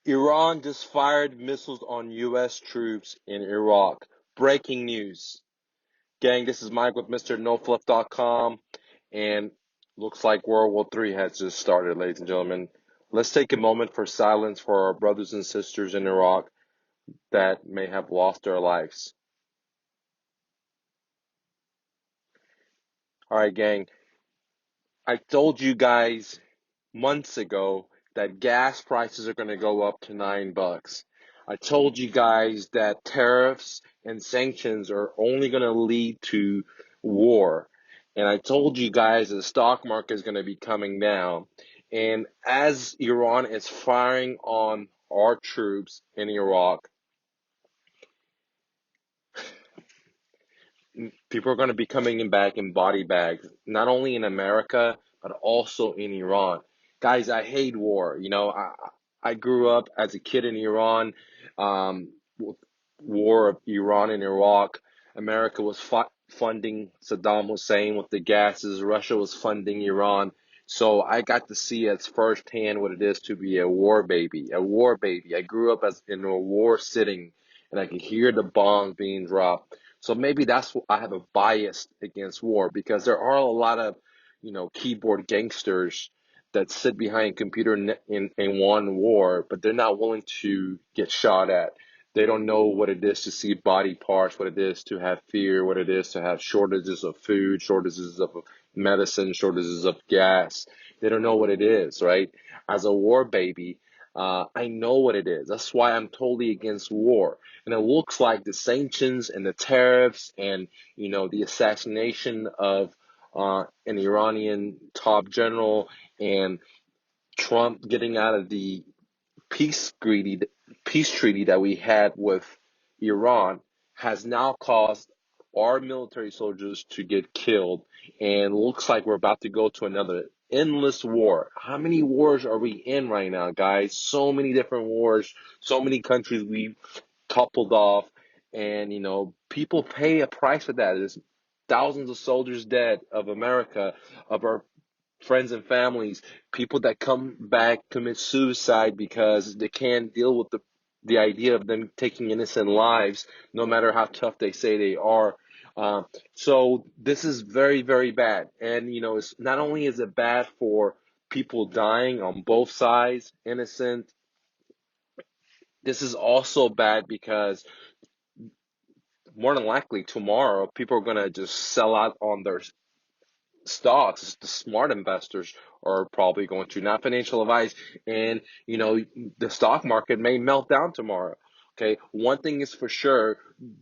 Iran just fired missiles on U.S. troops in Iraq. Breaking news. Gang, this is Mike with MrNoFluff.com, and looks like World War III has just started, ladies and gentlemen. Let's take a moment for silence for our brothers and sisters in Iraq that may have lost their lives. All right, gang, I told you guys months ago that gas prices are going to go up to $9. I told you guys that tariffs and sanctions are only going to lead to war. And I told you guys the stock market is going to be coming down. And as Iran is firing on our troops in Iraq, people are going to be coming in back in body bags, not only in America, but also in Iran. Guys, I hate war. I grew up as a kid in Iran, with war of Iran and Iraq. America was funding Saddam Hussein with the gases. Russia was funding Iran. So I got to see as firsthand what it is to be a war baby, a war baby. I grew up as in a war sitting, and I could hear the bombs being dropped. So maybe that's what I have a bias against war, because there are a lot of, keyboard gangsters that sit behind a computer in one war, but they're not willing to get shot at. They don't know what it is to see body parts, what it is to have fear, what it is to have shortages of food, shortages of medicine, shortages of gas. They don't know what it is, right? As a war baby, I know what it is. That's why I'm totally against war. And it looks like the sanctions and the tariffs and, the assassination of an Iranian top general and Trump getting out of the peace greedy peace treaty that we had with Iran has now caused our military soldiers to get killed, and looks like we're about to go to another endless war. How many wars are we in right now, guys? So many different wars, so many countries we toppled off, and people pay a price for that. There's thousands of soldiers dead of America, of our friends and families, people that come back commit suicide because they can't deal with the idea of them taking innocent lives, no matter how tough they say they are. So this is very, very bad. And it's not only is it bad for people dying on both sides, innocent. This is also bad because more than likely tomorrow people are gonna just sell out on their stocks. The smart investors are probably going to, not financial advice, and the stock market may melt down tomorrow. Okay, one thing is for sure,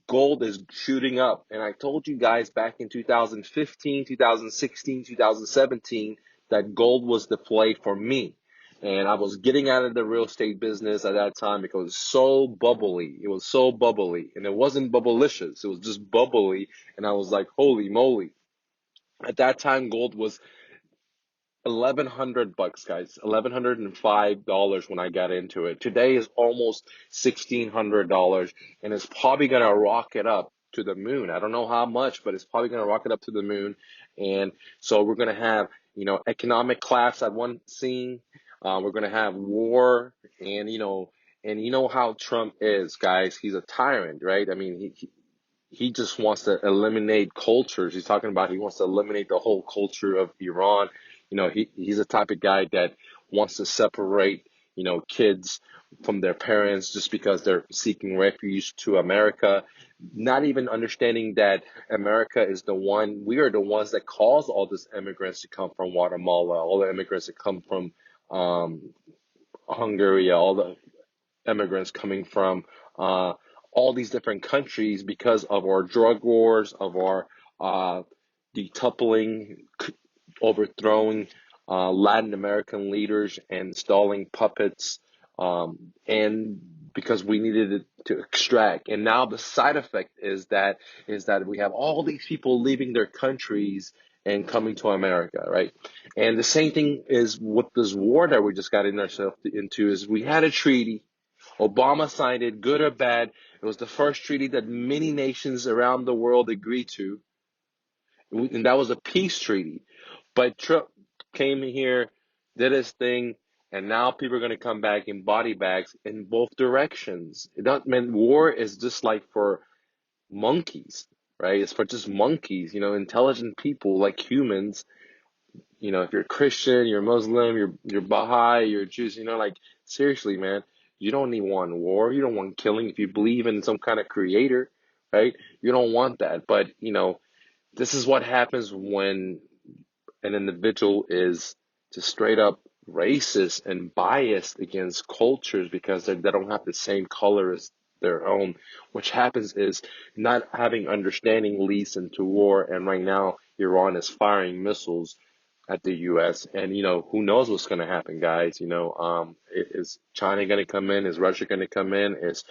gold is shooting up, and I told you guys back in 2015, 2016, 2017 that gold was the play for me. And I was getting out of the real estate business at that time because it was so bubbly. It was so bubbly. And it wasn't bubblicious. It was just bubbly. And I was like, holy moly. At that time, gold was 1,100 bucks, guys. $1,105 when I got into it. Today is almost $1,600, and it's probably gonna rocket up to the moon. I don't know how much, but it's probably gonna rocket up to the moon. And so we're gonna have, economic collapse at one scene. We're gonna have war, and you know how Trump is, guys. He's a tyrant, right? I mean, he just wants to eliminate cultures. He's talking about he wants to eliminate the whole culture of Iran. He's the type of guy that wants to separate, kids from their parents just because they're seeking refuge to America, not even understanding that America is we are the ones that cause all these immigrants to come from Guatemala, all the immigrants that come from um, Hungary, all the immigrants coming from all these different countries because of our drug wars, of our uh, decoupling, overthrowing Latin American leaders and installing puppets, and because we needed it to extract. And now the side effect is that we have all these people leaving their countries and coming to America, right? And the same thing is with this war that we just got in ourselves into. Is we had a treaty. Obama signed it, good or bad. It was the first treaty that many nations around the world agreed to, and that was a peace treaty. But Trump came here, did his thing, And now people are going to come back in body bags in both directions. It doesn't mean war is just like for monkeys, right? It's for just monkeys, intelligent people like humans. If you're Christian, you're Muslim, you're Baha'i, you're Jews, like seriously, man, you don't need one war. You don't want killing. If you believe in some kind of creator, right? You don't want that. But this is what happens when an individual is just straight up racist and biased against cultures because they don't have the same color as their own. Which happens is not having understanding leads into war. And right now, Iran is firing missiles at the U.S. And who knows what's going to happen, guys? Is China going to come in? Is Russia going to come in? Is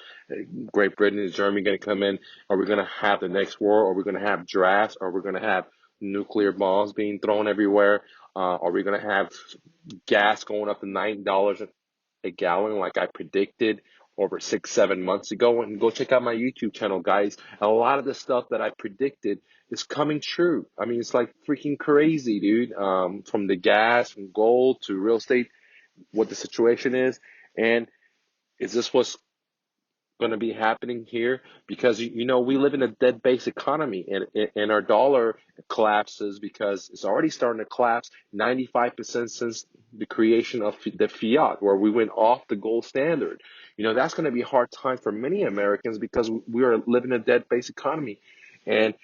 Great Britain, is Germany going to come in? Are we going to have the next war? Are we going to have drafts? Are we going to have nuclear bombs being thrown everywhere? Are we going to have gas going up to $9 a gallon like I predicted over 6, 7 months ago? And go check out my YouTube channel, guys. A lot of the stuff that I predicted is coming true. I mean, it's like freaking crazy, dude. From the gas, from gold to real estate, what the situation is. And is this what's going to be happening here? Because we live in a dead base economy, and our dollar collapses because it's already starting to collapse 95% since the creation of the fiat, where we went off the gold standard. That's going to be a hard time for many Americans because we are living a dead base economy. And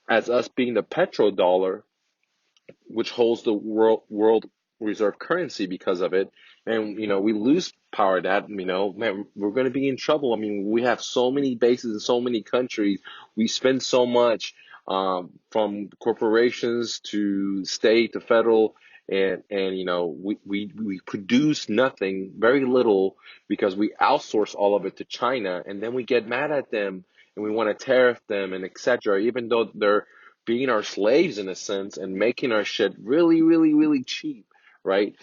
as us being the petrodollar, which holds the world reserve currency because of it, and we lose power to that, man, we're going to be in trouble. I mean, we have so many bases in so many countries. We spend so much, from corporations to state to federal, and we produce nothing, very little, because we outsource all of it to China, and then we get mad at them and we want to tariff them and etc. Even though they're being our slaves in a sense and making our shit really, really, really cheap, right?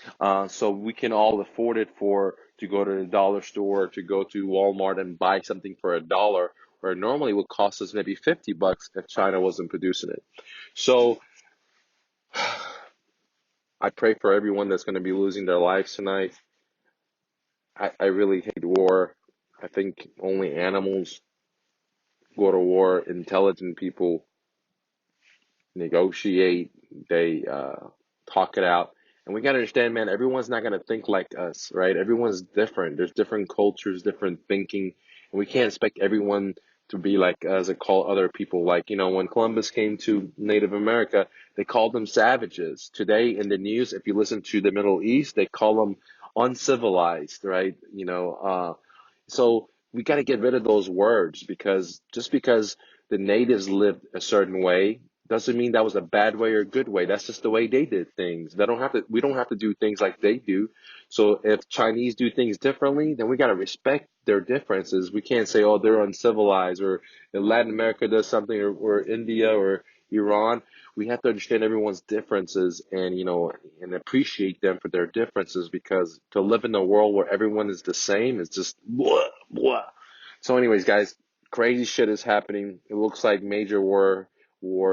So we can all afford it to go to the dollar store, to go to Walmart and buy something for $1, where normally would cost us maybe $50 if China wasn't producing it. So I pray for everyone that's going to be losing their lives tonight. I really hate war. I think only animals go to war. Intelligent people negotiate, they talk it out. And we got to understand, man, everyone's not going to think like us, right? Everyone's different. There's different cultures, different thinking, and we can't expect everyone to be like us and call other people like, when Columbus came to Native America, they called them savages. Today in the news, if you listen to the Middle East, they call them uncivilized, right? So we got to get rid of those words, because just because the natives lived a certain way doesn't mean that was a bad way or a good way. That's just the way they did things. We don't have to do things like they do. So if Chinese do things differently, then we got to respect their differences. We can't say, oh, they're uncivilized, or if Latin America does something, or India or Iran. We have to understand everyone's differences, and and appreciate them for their differences, because to live in a world where everyone is the same is just blah, blah. So anyways, guys, crazy shit is happening. It looks like major war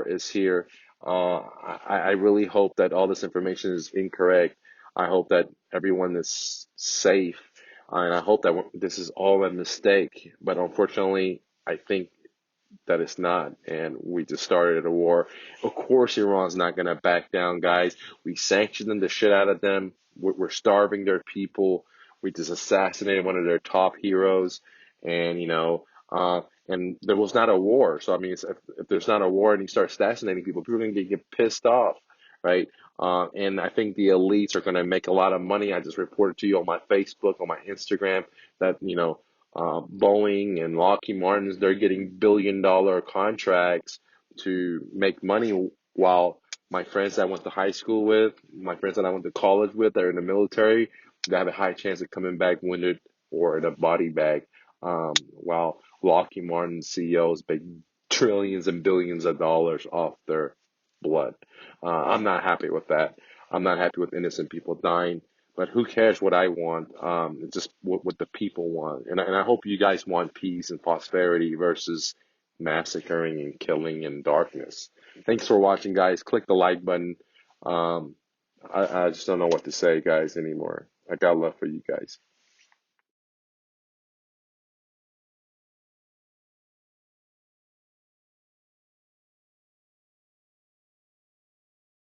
is here. I really hope that all this information is incorrect. I hope that everyone is safe, and I hope that this is all a mistake. But unfortunately, I think that it's not, and we just started a war. Of course, Iran's not going to back down, guys. We sanctioned the shit out of them. We're starving their people. We just assassinated one of their top heroes, and and there was not a war. So I mean, if there's not a war and you start assassinating people are going to get pissed off, right? And I think the elites are going to make a lot of money. I just reported to you on my Facebook, on my Instagram, that Boeing and Lockheed Martin's, they're getting billion-dollar contracts to make money, while my friends that I went to high school with, my friends that I went to college with, that are in the military, they have a high chance of coming back wounded or in a body bag, while Lockheed Martin CEOs make trillions and billions of dollars off their blood. I'm not happy with that. I'm not happy with innocent people dying. But who cares what I want? It's just what the people want. And I hope you guys want peace and prosperity versus massacring and killing and darkness. Thanks for watching, guys. Click the like button. Um, I just don't know what to say, guys, anymore. I got love for you guys.